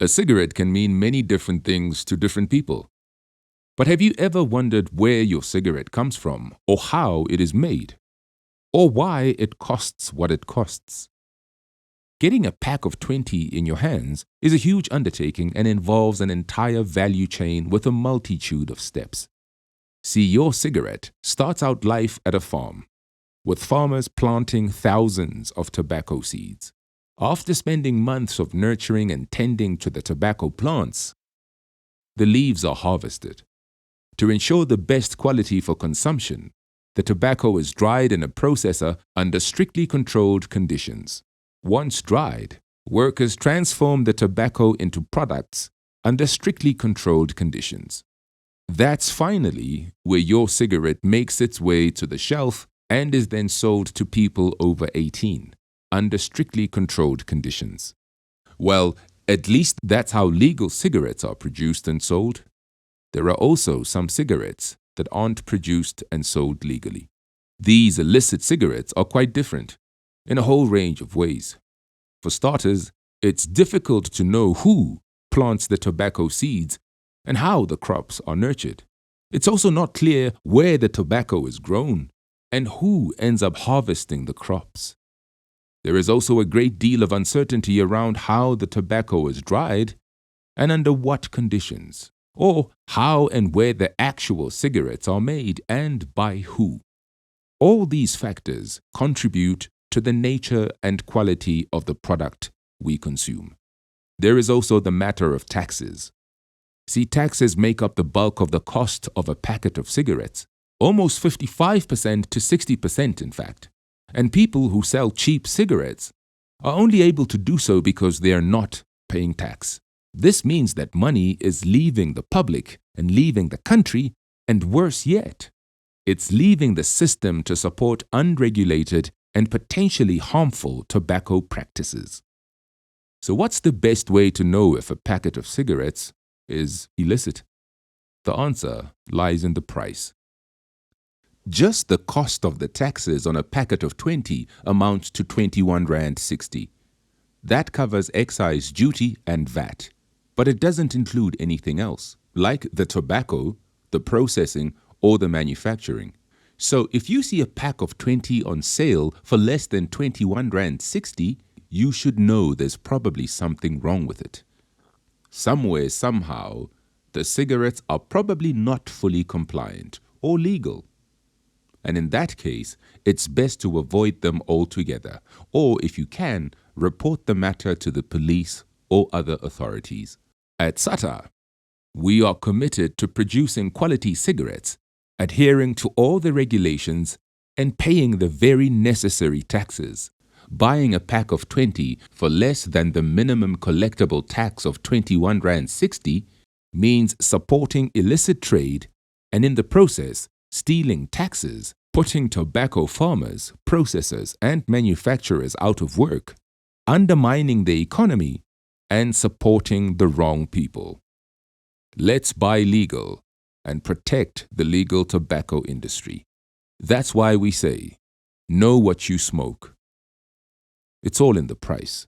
A cigarette can mean many different things to different people. But have you ever wondered where your cigarette comes from, or how it is made, or why it costs what it costs? Getting a pack of 20 in your hands is a huge undertaking and involves an entire value chain with a multitude of steps. See, your cigarette starts out life at a farm, with farmers planting thousands of tobacco seeds. After spending months of nurturing and tending to the tobacco plants, the leaves are harvested. To ensure the best quality for consumption, the tobacco is dried in a processor under strictly controlled conditions. Once dried, workers transform the tobacco into products under strictly controlled conditions. That's finally where your cigarette makes its way to the shelf and is then sold to people over 18, under strictly controlled conditions. Well, at least that's how legal cigarettes are produced and sold. There are also some cigarettes that aren't produced and sold legally. These illicit cigarettes are quite different in a whole range of ways. For starters, it's difficult to know who plants the tobacco seeds and how the crops are nurtured. It's also not clear where the tobacco is grown and who ends up harvesting the crops. There is also a great deal of uncertainty around how the tobacco is dried and under what conditions, or how and where the actual cigarettes are made and by who. All these factors contribute to the nature and quality of the product we consume. There is also the matter of taxes. See, taxes make up the bulk of the cost of a packet of cigarettes, almost 55% to 60% in fact. And people who sell cheap cigarettes are only able to do so because they are not paying tax. This means that money is leaving the public and leaving the country, and worse yet, it's leaving the system to support unregulated and potentially harmful tobacco practices. So what's the best way to know if a packet of cigarettes is illicit? The answer lies in the price. Just the cost of the taxes on a packet of 20 amounts to 21 Rand 60. That covers excise duty and VAT, but it doesn't include anything else, like the tobacco, the processing, or the manufacturing. So if you see a pack of 20 on sale for less than 21 Rand 60, you should know there's probably something wrong with it. Somewhere, somehow, the cigarettes are probably not fully compliant or legal. And in that case, it's best to avoid them altogether, or if you can, report the matter to the police or other authorities. At SATA, we are committed to producing quality cigarettes, adhering to all the regulations, and paying the very necessary taxes. Buying a pack of 20 for less than the minimum collectible tax of 21 Rand 60 means supporting illicit trade and in the process stealing taxes, putting tobacco farmers, processors, and manufacturers out of work, undermining the economy, and supporting the wrong people. Let's buy legal and protect the legal tobacco industry. That's why we say, know what you smoke. It's all in the price.